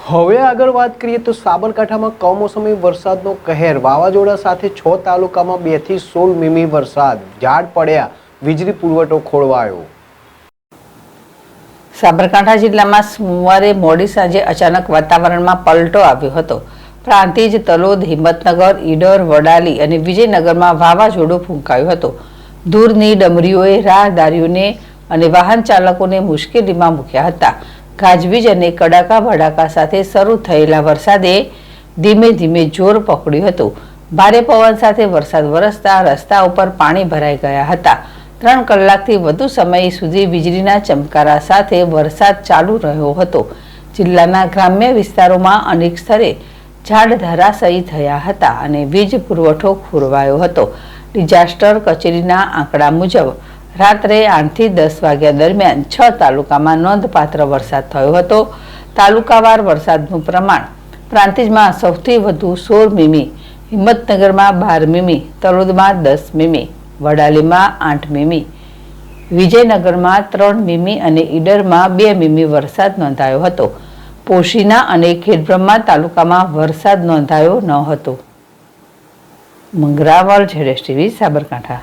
હવે આગળ વાત કરીએ તો સાબરકાંઠામાં કમોસમી વરસાદનો કહેર, વાવાઝોડા સાથે 6 તાલુકામાં 2 થી 16 મીમી વરસાદ, ઝાડ પડ્યા, વીજળી પુરવઠો ખોરવાયો. સાબરકાંઠા જિલ્લામાં સોમવારે મોડી સાંજે અચાનક વાતાવરણમાં પલટો આવ્યો હતો. પ્રાંતિજ, તલોદ, હિંમતનગર, ઈડર, વડાલી અને વિજયનગરમાં વાવાઝોડું ફૂંકાયું હતું. દૂરની ડમરીઓએ રાહદારીઓને અને વાહન ચાલકોને મુશ્કેલીમાં મૂક્યા હતા. ગાજવીજ અને કડાકા ભડાકા સાથે શરૂ થયેલા વરસાદે ધીમે ધીમે જોર પકડ્યું હતું. ભારે પવન સાથે વરસાદ વરસતા રસ્તા ઉપર પાણી ભરાઈ ગયા હતા. 3 કલાકથી વધુ સમય સુધી વીજળીના ચમકારા સાથે વરસાદ ચાલુ રહ્યો હતો. જિલ્લાના ગ્રામ્ય વિસ્તારોમાં અનેક સ્થળે ઝાડ ધરાશાયી થયા હતા અને વીજ પુરવઠો ખોરવાયો હતો. ડિઝાસ્ટર કચેરીના આંકડા મુજબ રાત્રે 8 થી 10 વાગ્યા દરમિયાન 6 તાલુકામાં નોંધપાત્ર વરસાદ થયો હતો. તાલુકાવાર વરસાદનું પ્રમાણ પ્રાંતિજમાં સૌથી વધુ 16 મીમી, હિંમતનગરમાં 12 મીમી, તલોદમાં 10 મીમી, વડાલીમાં 8 મીમી, વિજયનગરમાં 3 મીમી અને ઈડરમાં 2 મીમી વરસાદ નોંધાયો હતો. પોશીના અને ખેડબ્રહ્મા તાલુકામાં વરસાદ નોંધાયો ન હતો. મંગરાવલ, ZSTV, સાબરકાંઠા.